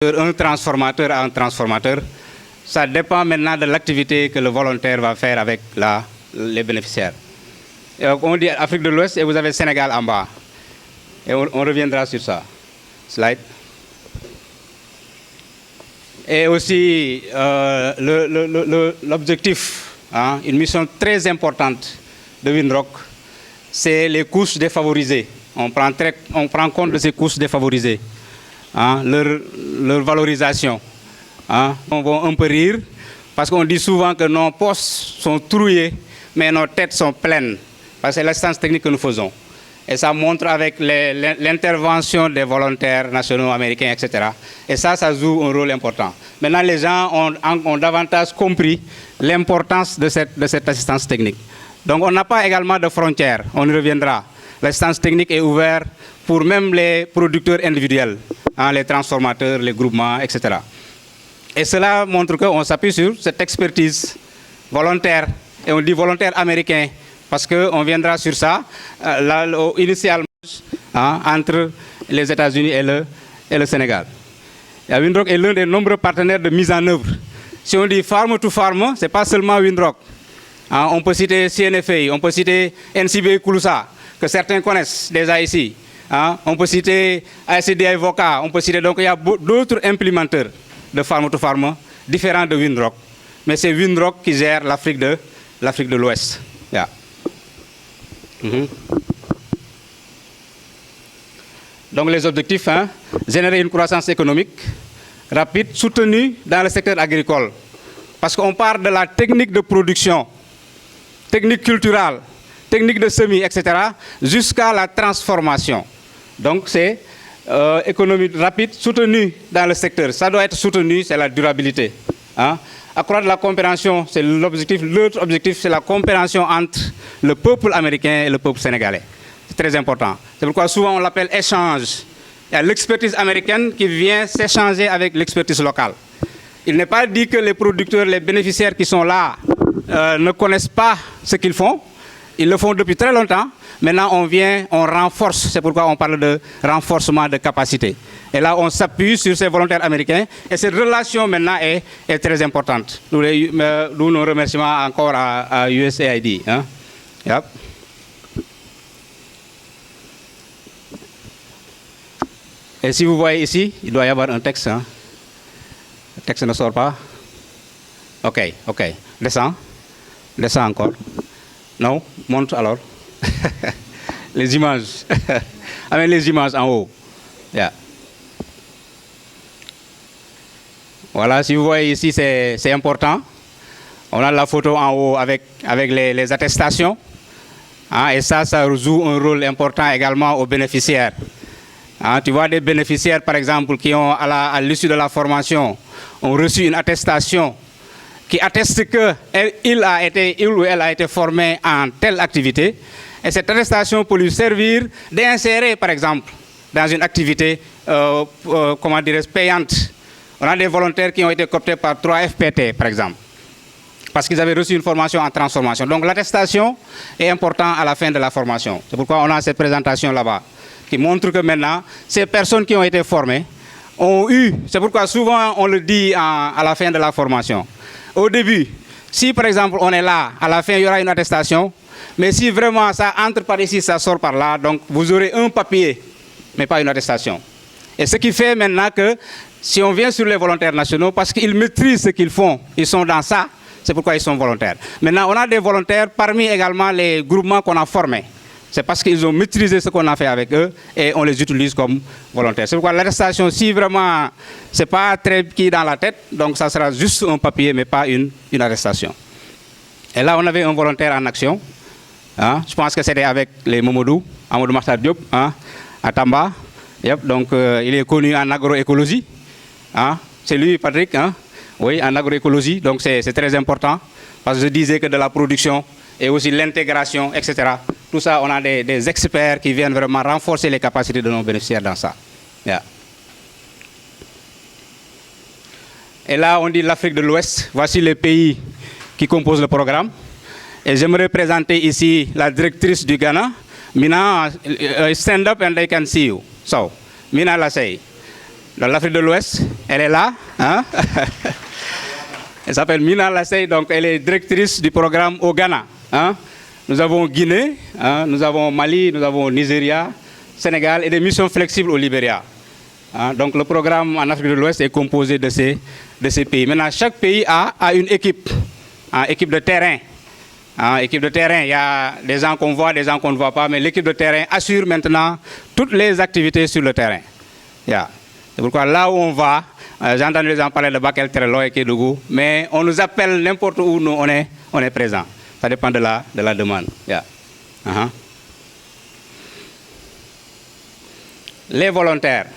un transformateur à un transformateur. Ça dépend maintenant de l'activité que le volontaire va faire avec les bénéficiaires. Et on dit Afrique de l'Ouest et vous avez Sénégal en bas. Et on reviendra sur ça. Slide. Et aussi l'objectif, une mission très importante de Windrock, c'est les couches défavorisées. On prend compte de ces couches défavorisées, leur valorisation. On va un peu rire, parce qu'on dit souvent que nos postes sont trouillés, mais nos têtes sont pleines, parce que c'est l'assistance technique que nous faisons. Et ça montre avec l'intervention des volontaires nationaux américains, etc. Et ça joue un rôle important. Maintenant, les gens ont davantage compris l'importance de cette assistance technique. Donc, on n'a pas également de frontières, on y reviendra. L'assistance technique est ouverte pour même les producteurs individuels, les transformateurs, les groupements, etc. Et cela montre qu'on s'appuie sur cette expertise volontaire, et on dit volontaire américain, parce qu'on viendra sur ça, initialement, entre les États-Unis et le Sénégal. Et Windrock est l'un des nombreux partenaires de mise en œuvre. Si on dit farm to farm, ce n'est pas seulement Windrock. On peut citer CNFA, on peut citer NCB Kouloussa, que certains connaissent déjà ici. On peut citer ACDI Voca, on peut citer, donc il y a d'autres implémenteurs de farm to farm, différents de Windrock. Mais c'est Windrock qui gère l'Afrique de l'Ouest. Yeah. Donc les objectifs, générer une croissance économique rapide, soutenue dans le secteur agricole. Parce qu'on part de la technique de production, technique culturelle, technique de semis, etc., jusqu'à la transformation. Donc c'est économie rapide, soutenue dans le secteur. Ça doit être soutenu, c'est la durabilité. Accroître la compréhension, c'est l'objectif. L'autre objectif, c'est la compréhension entre le peuple américain et le peuple sénégalais. C'est très important. C'est pourquoi souvent on l'appelle échange. Il y a l'expertise américaine qui vient s'échanger avec l'expertise locale. Il n'est pas dit que les producteurs, les bénéficiaires qui sont là ne connaissent pas ce qu'ils font. Ils le font depuis très longtemps. Maintenant, on renforce. C'est pourquoi on parle de renforcement de capacité. Et là, on s'appuie sur ces volontaires américains. Et cette relation, maintenant, est très importante. Nous nos remerciements encore à USAID. Yep. Et si vous voyez ici, il doit y avoir un texte. Le texte ne sort pas. OK. Descends encore. Non, montre alors. Les images. Amène les images en haut. Yeah. Voilà, si vous voyez ici, c'est important. On a la photo en haut avec les attestations. Et ça joue un rôle important également aux bénéficiaires. Tu vois des bénéficiaires, par exemple, qui ont, à l'issue de la formation, ont reçu une attestation qui atteste qu'il ou elle a été formé en telle activité. Et cette attestation peut lui servir d'insérer, par exemple, dans une activité, payante. On a des volontaires qui ont été cooptés par 3FPT, par exemple, parce qu'ils avaient reçu une formation en transformation. Donc l'attestation est importante à la fin de la formation. C'est pourquoi on a cette présentation là-bas, qui montre que maintenant, ces personnes qui ont été formées ont eu, c'est pourquoi souvent on le dit à la fin de la formation. Au début, si par exemple on est là, à la fin il y aura une attestation, mais si vraiment ça entre par ici, ça sort par là, donc vous aurez un papier, mais pas une attestation. Et ce qui fait maintenant que si on vient sur les volontaires nationaux, parce qu'ils maîtrisent ce qu'ils font, ils sont dans ça, c'est pourquoi ils sont volontaires. Maintenant, on a des volontaires parmi également les groupements qu'on a formés. C'est parce qu'ils ont maîtrisé ce qu'on a fait avec eux et on les utilise comme volontaires. C'est pourquoi l'arrestation, si vraiment ce n'est pas très qui dans la tête, donc ça sera juste un papier, mais pas une arrestation. Et là, on avait un volontaire en action. Je pense que c'était avec les Momodou, Amadou Makhtar Diop, à Tamba. Yep, donc, il est connu en agroécologie. C'est lui, Patrick, oui, en agroécologie. Donc, c'est très important. Parce que je disais que de la production et aussi l'intégration, etc. Tout ça, on a des experts qui viennent vraiment renforcer les capacités de nos bénéficiaires dans ça. Yeah. Et là, on dit l'Afrique de l'Ouest. Voici les pays qui composent le programme. Et j'aimerais présenter ici la directrice du Ghana, Mina. Stand up and they can see you. So, Mina Lassay, de l'Afrique de l'Ouest. Elle est là. Hein? Elle s'appelle Mina Lassey, donc elle est directrice du programme au Ghana. Hein? Nous avons Guinée, hein? Nous avons Mali, nous avons Nigeria, Sénégal et des missions flexibles au Libéria. Hein? Donc le programme en Afrique de l'Ouest est composé de ces pays. Maintenant, chaque pays a une équipe, hein? Équipe de terrain. Hein? Équipe de terrain, il y a des gens qu'on voit, des gens qu'on ne voit pas, mais l'équipe de terrain assure maintenant toutes les activités sur le terrain. Yeah. C'est pourquoi là où on va, j'ai entendu les gens parler de Bakel, Trello et Kédougou, mais on nous appelle n'importe où nous on est présent. Ça dépend de la demande. Yeah. Les volontaires.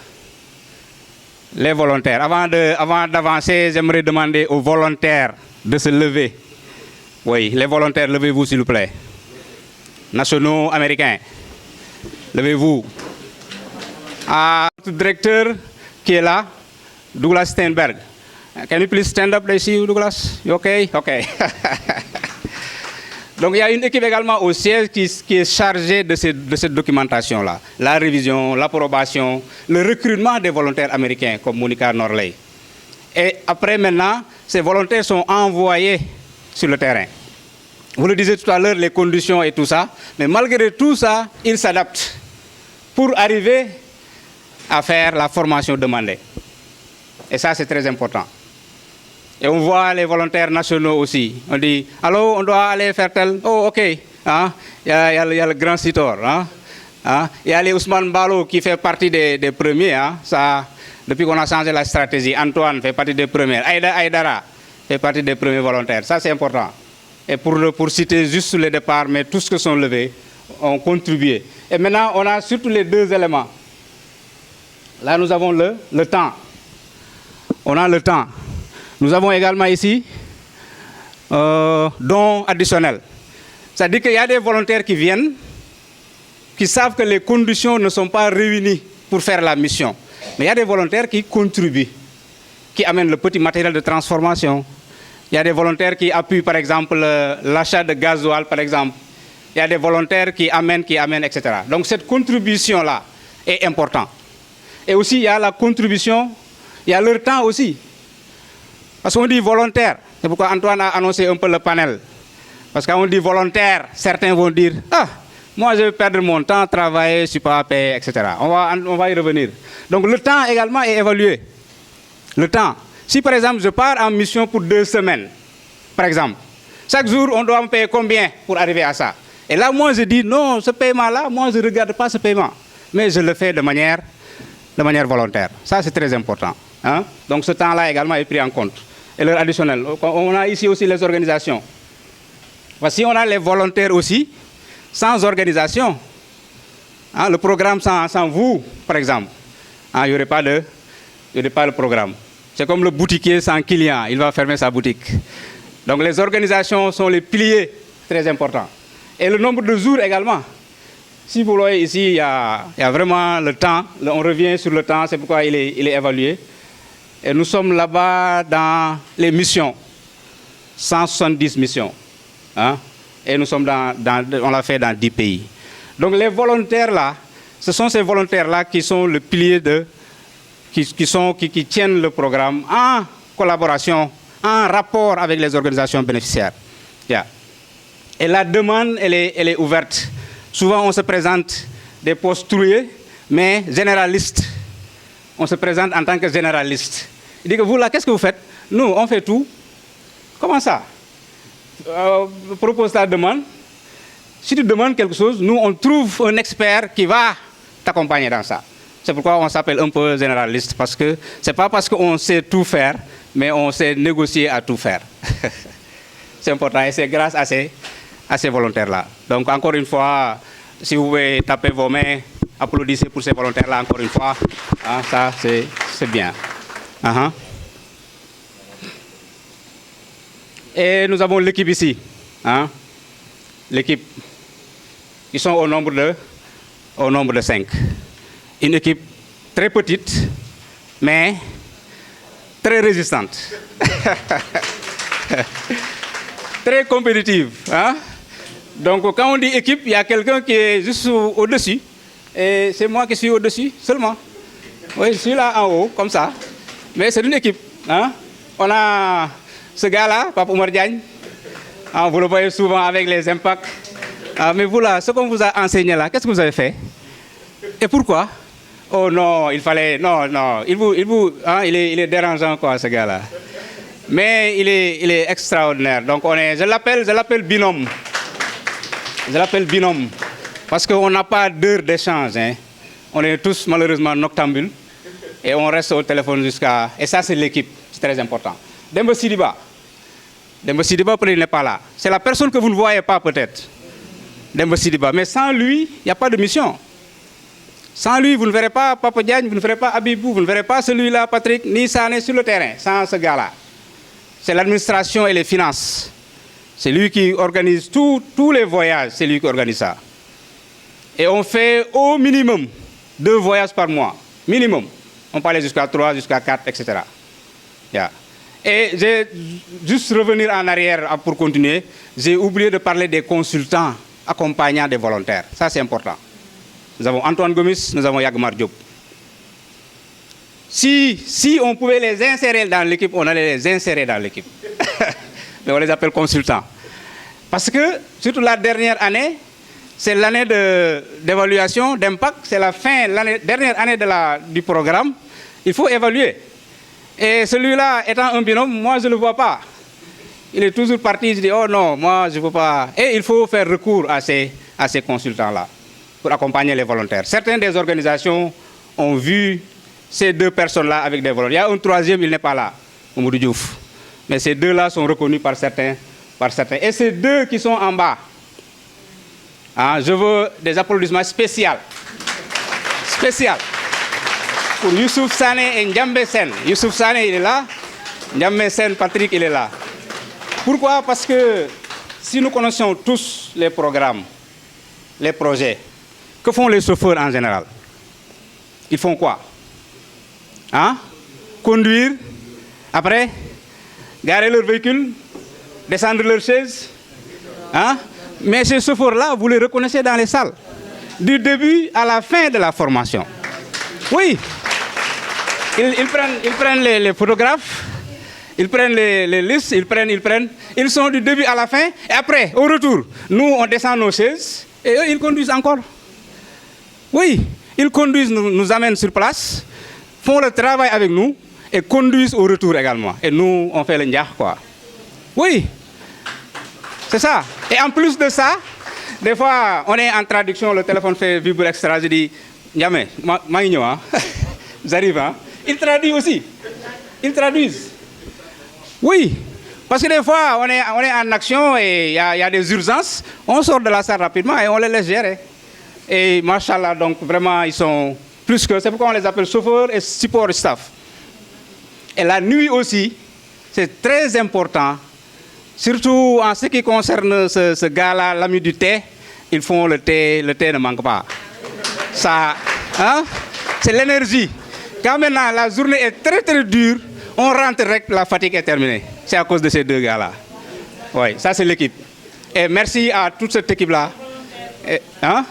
Les volontaires. Avant d'avancer, j'aimerais demander aux volontaires de se lever. Oui, les volontaires, levez-vous s'il vous plaît. Nationaux américains, levez-vous. Notre directeur qui est là, Douglas Steinberg. Can you please stand up, see you, Douglas? You okay? Okay. Donc il y a une équipe également au siège qui est chargée de cette documentation-là. La révision, l'approbation, le recrutement des volontaires américains comme Monica Norley. Et après maintenant, ces volontaires sont envoyés sur le terrain. Vous le disiez tout à l'heure, les conditions et tout ça, mais malgré tout ça, ils s'adaptent pour arriver à faire la formation demandée. Et ça, c'est très important. Et on voit les volontaires nationaux aussi. On dit, allô, on doit aller faire tel. Oh, OK. Hein? Il y a le grand Sitor. Hein? Hein? Il y a les Ousmane Balo qui fait partie des premiers. Hein? Ça, depuis qu'on a changé la stratégie, Antoine fait partie des premiers. Aïdara fait partie des premiers volontaires. Ça, c'est important. Et pour citer juste sur le départ, mais tous ceux qui sont levés ont contribué. Et maintenant, on a surtout les deux éléments. Là, nous avons le temps. On a le temps. Nous avons également ici dons additionnels. C'est-à-dire qu'il y a des volontaires qui viennent, qui savent que les conditions ne sont pas réunies pour faire la mission. Mais il y a des volontaires qui contribuent, qui amènent le petit matériel de transformation. Il y a des volontaires qui appuient, par exemple, l'achat de gasoil, par exemple. Il y a des volontaires qui amènent, etc. Donc cette contribution-là est importante. Et aussi, il y a la contribution, il y a leur temps aussi. Parce qu'on dit volontaire. C'est pourquoi Antoine a annoncé un peu le panel. Parce qu'on dit volontaire, certains vont dire, ah, moi je vais perdre mon temps, travailler, je ne suis pas payé, etc. On va y revenir. Donc le temps également est évalué. Le temps. Si par exemple je pars en mission pour 2 semaines, par exemple, chaque jour on doit me payer combien pour arriver à ça? Et là moi je dis non, ce paiement-là, moi je ne regarde pas ce paiement. Mais je le fais de manière volontaire. Ça c'est très important. Hein? Donc ce temps-là également est pris en compte. Et l'heure additionnelle. On a ici aussi les organisations. Voici, on a les volontaires aussi, sans organisation. Hein, le programme sans vous, par exemple. Hein, il n'y aurait pas le programme. C'est comme le boutiquier sans client, il va fermer sa boutique. Donc les organisations sont les piliers très importants. Et le nombre de jours également. Si vous voyez ici, il y a vraiment le temps. On revient sur le temps, c'est pourquoi il est évalué. Et nous sommes là-bas dans les missions, 170 missions. Hein? Et nous sommes on l'a fait dans 10 pays. Donc les volontaires là, ce sont ces volontaires-là qui sont le pilier qui tiennent le programme en collaboration, en rapport avec les organisations bénéficiaires. Yeah. Et la demande, elle est ouverte. Souvent, on se présente des postes troués, mais généralistes. On se présente en tant que généraliste. Il dit que vous là, qu'est-ce que vous faites? Nous, on fait tout. Comment ça? Propose ta demande. Si tu demandes quelque chose, nous, on trouve un expert qui va t'accompagner dans ça. C'est pourquoi on s'appelle un peu généraliste, parce que ce n'est pas parce qu'on sait tout faire, mais on sait négocier à tout faire. C'est important et c'est grâce à ces volontaires-là. Donc, encore une fois, si vous pouvez taper vos mains, applaudissez pour ces volontaires-là encore une fois. Ah, ça, c'est bien. Et nous avons l'équipe ici. Hein? L'équipe, ils sont au nombre de 5. Une équipe très petite, mais très résistante. Très compétitive. Hein? Donc, quand on dit équipe, il y a quelqu'un qui est juste au-dessus. Et c'est moi qui suis au-dessus seulement. Oui, je suis là en haut, comme ça. Mais c'est une équipe. Hein? On a ce gars-là, Pape Oumar Diagne. Ah, vous le voyez souvent avec les impacts. Ah, mais vous là, ce qu'on vous a enseigné là, qu'est-ce que vous avez fait? Et pourquoi? Oh non, il fallait... Non, non, il est dérangeant quoi, ce gars-là. Mais il est extraordinaire. Donc je l'appelle binôme. Je l'appelle binôme. Parce qu'on n'a pas d'heure d'échange. Hein. On est tous malheureusement noctambules. Et on reste au téléphone jusqu'à... Et ça, c'est l'équipe. C'est très important. Demba Sidiba. Demba Sidiba, il n'est pas là. C'est la personne que vous ne voyez pas peut-être. Demba Sidiba. Mais sans lui, il n'y a pas de mission. Sans lui, vous ne verrez pas Papa Diagne, vous ne verrez pas Abibou, vous ne verrez pas celui-là, Patrick, ni Sané sur le terrain, sans ce gars-là. C'est l'administration et les finances. C'est lui qui organise tous les voyages, c'est lui qui organise ça. Et on fait au minimum 2 voyages par mois. Minimum. On parlait jusqu'à 3, jusqu'à 4, etc. Yeah. Et j'ai juste revenir en arrière pour continuer. J'ai oublié de parler des consultants accompagnant des volontaires. Ça, c'est important. Nous avons Antoine Gomis, nous avons Yagmar Diop. Si on pouvait les insérer dans l'équipe, on allait les insérer dans l'équipe. Mais on les appelle consultants. Parce que, surtout la dernière année, c'est l'année d'évaluation, d'impact, c'est la dernière année du programme. Il faut évaluer. Et celui-là, étant un binôme, moi je ne le vois pas. Il est toujours parti, il dit, oh non, moi je ne veux pas. Et il faut faire recours à ces consultants-là pour accompagner les volontaires. Certaines des organisations ont vu ces 2 personnes-là avec des volontaires. Il y a un troisième, il n'est pas là, Mamadou Diouf. Mais ces 2-là sont reconnus par certains. Et ces 2 qui sont en bas, hein, je veux des applaudissements spéciaux. Spécial. Pour Youssouf Sané et Ndiambe Sen. Youssouf Sané, il est là. Ndiambe Sen, Patrick, il est là. Pourquoi? Parce que si nous connaissons tous les programmes, les projets, que font les chauffeurs en général? Ils font quoi? Hein? Conduire, après, garer leur véhicule, descendre leur chaise. Hein? Mais ces chauffeurs-là, vous les reconnaissez dans les salles, du début à la fin de la formation. Oui, ils prennent les photographes, ils prennent les listes, ils sont du début à la fin, et après, au retour, nous, on descend nos chaises, et eux, ils conduisent encore. Oui, ils conduisent, nous amènent sur place, font le travail avec nous, et conduisent au retour également. Et nous, on fait le ndiah, quoi. Oui, c'est ça. Et en plus de ça, des fois, on est en traduction, le téléphone fait vibrer extra, je dis, Ndiame, Magno, hein? J'arrive, hein? Ils traduisent aussi. Ils traduisent. Oui, parce que des fois, on est en action et il y a des urgences, on sort de la salle rapidement et on les laisse gérer. Et machallah, donc vraiment, ils sont plus que... C'est pourquoi on les appelle chauffeurs et support staff. Et la nuit aussi, c'est très important, surtout en ce qui concerne ce gars-là, l'ami du thé, ils font le thé ne manque pas. Ça, hein? C'est l'énergie. Quand maintenant la journée est très très dure, on rentre direct, la fatigue est terminée. C'est à cause de ces 2 gars-là. Oui, ça c'est l'équipe. Et merci à toute cette équipe-là. Hein?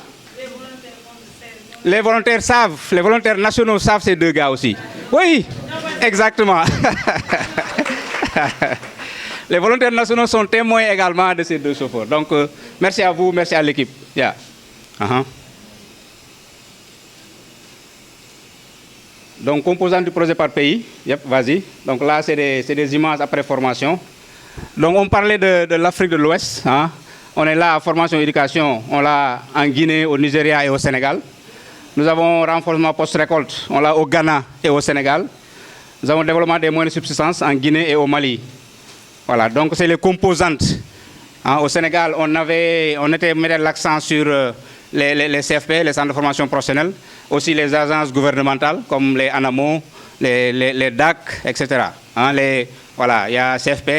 Les volontaires savent, les volontaires nationaux savent ces 2 gars aussi. Oui, exactement. Les volontaires nationaux sont témoins également de ces 2 chauffeurs. Donc, merci à vous, merci à l'équipe. Yeah. Donc, composante du projet par pays. Yep, vas-y. Donc là, c'est des images après formation. Donc, on parlait de l'Afrique de l'Ouest. Hein. On est là à formation et éducation. On l'a en Guinée, au Nigeria et au Sénégal. Nous avons renforcement post-récolte. On l'a au Ghana et au Sénégal. Nous avons développement des moyens de subsistance en Guinée et au Mali. Voilà, donc c'est les composantes. Hein, au Sénégal, on mettait l'accent sur les CFP, les centres de formation professionnelle, aussi les agences gouvernementales comme les ANAMO, les DAC, etc. Hein, voilà, il y a CFP,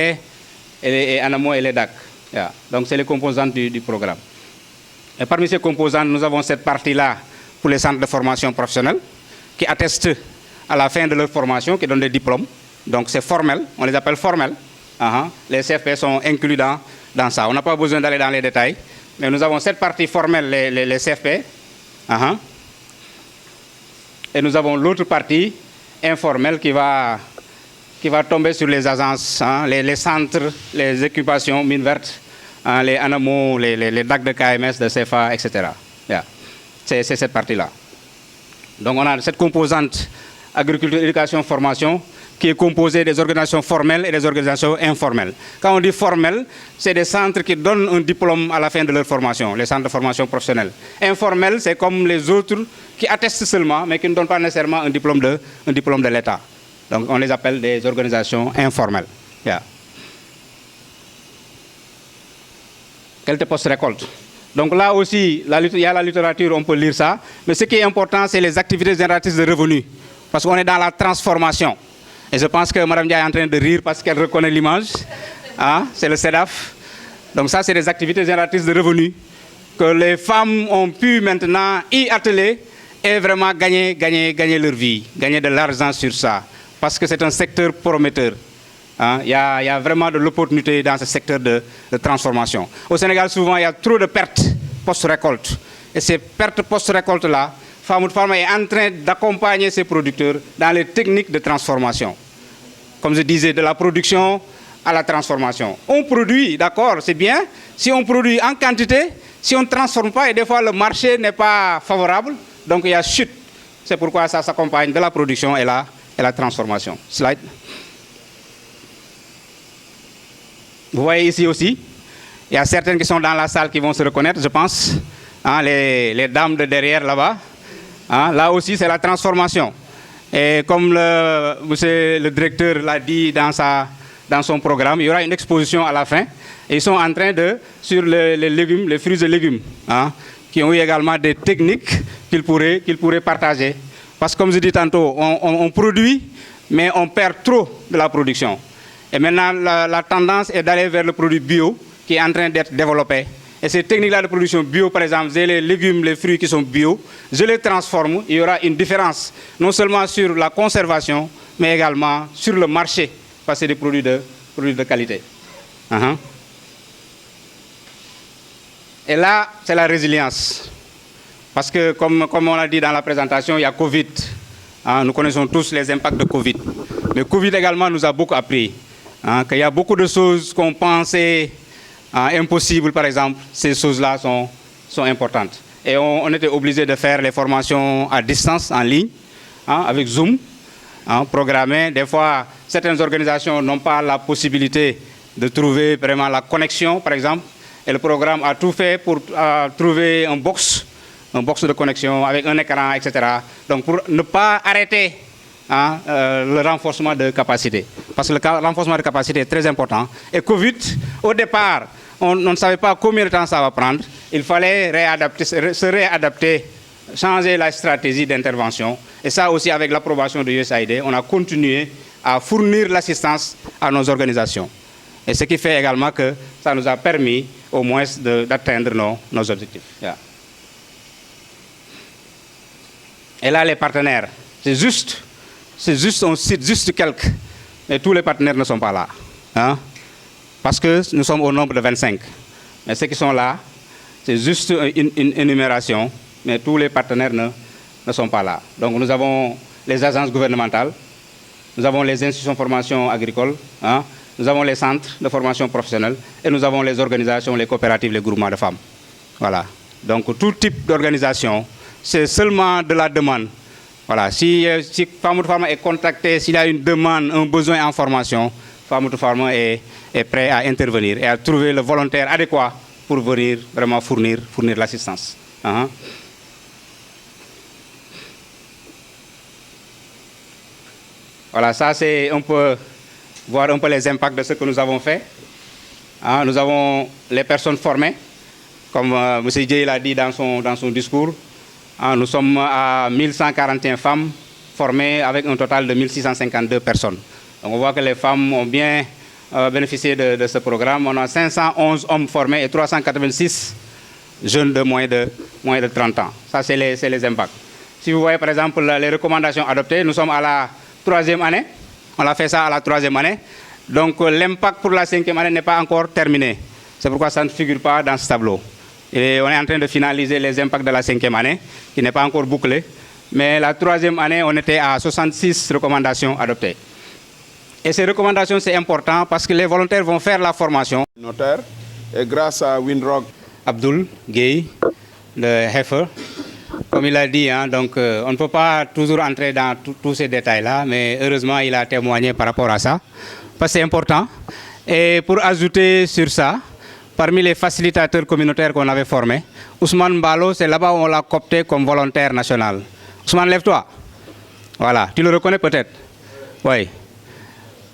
et ANAMO et les DAC. Yeah. Donc c'est les composantes du programme. Et parmi ces composantes, nous avons cette partie-là pour les centres de formation professionnelle qui attestent à la fin de leur formation, qui donnent des diplômes. Donc c'est formel, on les appelle formels. Les CFP sont inclus dans ça. On n'a pas besoin d'aller dans les détails. Mais nous avons cette partie formelle, les CFP. Et nous avons l'autre partie informelle qui va qui va tomber sur les agences, hein, les centres, les occupations, mines vertes, hein, les ANAMO, les DAC de KMS, de CFA, etc. Yeah. C'est cette partie-là. Donc on a cette composante agriculture, éducation, formation qui est composée des organisations formelles et des organisations informelles. Quand on dit formel, c'est des centres qui donnent un diplôme à la fin de leur formation, les centres de formation professionnelle. Informel, c'est comme les autres qui attestent seulement, mais qui ne donnent pas nécessairement un diplôme de l'État. Donc on les appelle des organisations informelles. Yeah. Qualité post-récolte. Donc là aussi, il y a la littérature, on peut lire ça. Mais ce qui est important, c'est les activités génératrices de revenus. Parce qu'on est dans la transformation. Et je pense que Mme Dia est en train de rire parce qu'elle reconnaît l'image. Ah, c'est le CEDAF. Donc ça, c'est des activités génératrices de revenus que les femmes ont pu maintenant y atteler et vraiment gagner leur vie, gagner de l'argent sur ça. Parce que c'est un secteur prometteur. Il y a vraiment de l'opportunité dans ce secteur de transformation. Au Sénégal, souvent, il y a trop de pertes post-récolte. Et ces pertes post-récolte-là, Famoud Pharma est en train d'accompagner ses producteurs dans les techniques de transformation. Comme je disais, de la production à la transformation. On produit, d'accord, c'est bien. Si on produit en quantité, si on ne transforme pas, et des fois le marché n'est pas favorable, donc il y a chute. C'est pourquoi ça s'accompagne de la production et la transformation. Slide. Vous voyez ici aussi, il y a certaines qui sont dans la salle qui vont se reconnaître, je pense. Hein, les dames de derrière là-bas. Hein, là aussi, c'est la transformation. Et comme le directeur l'a dit dans son programme, il y aura une exposition à la fin. Et ils sont en train sur les légumes, les fruits et légumes, hein, qui ont eu également des techniques qu'ils pourraient partager. Parce que comme je dis tantôt, on produit, mais on perd trop de la production. Et maintenant, la tendance est d'aller vers le produit bio qui est en train d'être développé. Et ces techniques-là de production bio, par exemple, j'ai les légumes, les fruits qui sont bio, je les transforme, il y aura une différence, non seulement sur la conservation, mais également sur le marché, parce que c'est des produits de qualité. Et là, c'est la résilience. Parce que, comme on l'a dit dans la présentation, il y a Covid. Hein, nous connaissons tous les impacts de Covid. Mais Covid également nous a beaucoup appris. Hein, qu'il y a beaucoup de choses qu'on pensait impossibles, par exemple, ces choses-là sont importantes. Et on était obligé de faire les formations à distance, en ligne, hein, avec Zoom, hein, programmées. Des fois, certaines organisations n'ont pas la possibilité de trouver vraiment la connexion, par exemple. Et le programme a tout fait pour trouver un box de connexion avec un écran, etc. Donc pour ne pas arrêter le renforcement de capacité. Parce que le renforcement de capacité est très important. Et Covid, au départ, on ne savait pas combien de temps ça va prendre. Il fallait se réadapter, changer la stratégie d'intervention. Et ça aussi, avec l'approbation de l'USAID, on a continué à fournir l'assistance à nos organisations. Et ce qui fait également que ça nous a permis au moins d'atteindre nos objectifs. Yeah. Et là, les partenaires, c'est juste, on cite juste quelques, mais tous les partenaires ne sont pas là. Hein? Parce que nous sommes au nombre de 25. Mais ceux qui sont là, c'est juste une énumération, mais tous les partenaires ne sont pas là. Donc nous avons les agences gouvernementales, nous avons les institutions de formation agricole, hein? Nous avons les centres de formation professionnelle et nous avons les organisations, les coopératives, les groupements de femmes. Voilà. Donc tout type d'organisation, c'est seulement de la demande. Voilà. Si Famoud Pharma est contacté, s'il y a une demande, un besoin en formation, Famoud Pharma est prêt à intervenir et à trouver le volontaire adéquat pour venir vraiment fournir l'assistance. Voilà, ça c'est un peu voir un peu les impacts de ce que nous avons fait. Nous avons les personnes formées, comme M. Dieye l'a dit dans son discours. Nous sommes à 1141 femmes formées avec un total de 1652 personnes. Donc on voit que les femmes ont bien bénéficié de ce programme. On a 511 hommes formés et 386 jeunes de moins de 30 ans. Ça, c'est les impacts. Si vous voyez par exemple les recommandations adoptées, nous sommes à la 3e année. On a fait ça à la 3e année. Donc l'impact pour la 5e année n'est pas encore terminé. C'est pourquoi ça ne figure pas dans ce tableau. Et on est en train de finaliser les impacts de la 5e année, qui n'est pas encore bouclé. Mais la 3e année, on était à 66 recommandations adoptées. Et ces recommandations, c'est important parce que les volontaires vont faire la formation. Notaire, et grâce à Windrock. Abdul Gay, le Heifer, comme il a dit, hein, donc, on ne peut pas toujours entrer dans tous ces détails-là, mais heureusement, il a témoigné par rapport à ça, parce que c'est important. Et pour ajouter sur ça, parmi les facilitateurs communautaires qu'on avait formés, Ousmane Mbalo, c'est là-bas où on l'a coopté comme volontaire national. Ousmane, lève-toi. Voilà, tu le reconnais peut-être? Oui.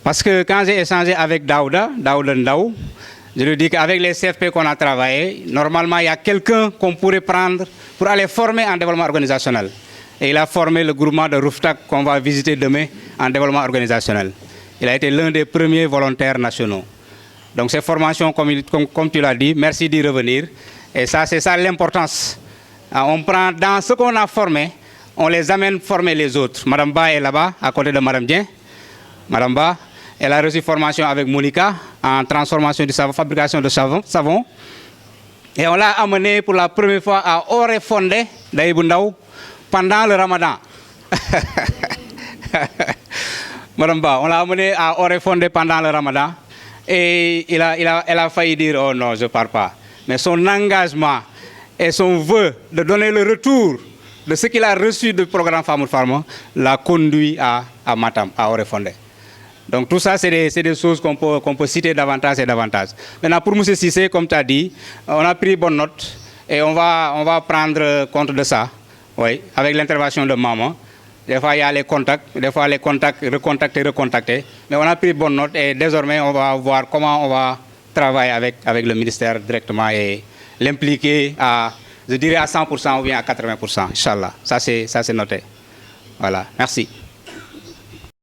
Parce que quand j'ai échangé avec Daouda Ndaou, je lui dis qu'avec les CFP qu'on a travaillé, normalement, il y a quelqu'un qu'on pourrait prendre pour aller former en développement organisationnel. Et il a formé le groupement de Rouftak qu'on va visiter demain en développement organisationnel. Il a été l'un des premiers volontaires nationaux. Donc ces formations, comme tu l'as dit, merci d'y revenir. Et ça, c'est ça l'importance. On prend dans ce qu'on a formé, on les amène former les autres. Madame Ba est là-bas, à côté de Madame Dien. Madame Ba, elle a reçu formation avec Monica en transformation du savon, fabrication de savon. Et on l'a amené pour la première fois à Oréfondé, d'Aïboundaou, pendant le Ramadan. Madame Ba, on l'a amené à Oréfondé pendant le Ramadan. Et elle a failli dire, oh non, je ne pars pas. Mais son engagement et son vœu de donner le retour de ce qu'il a reçu du programme Fameux Pharma l'a conduit à Matam, à Oréfondé. Donc tout ça, c'est des choses qu'on peut citer davantage et davantage. Maintenant, pour M. Sissé, comme tu as dit, on a pris bonne note et on va prendre compte de ça, oui, avec l'intervention de maman. Des fois, il y a les contacts, des fois les contacts, recontacter. Mais on a pris bonne note et désormais, on va voir comment on va travailler avec le ministère directement et l'impliquer à, je dirais, à 100% ou bien à 80%, Inch'Allah. Ça, c'est noté. Voilà, merci.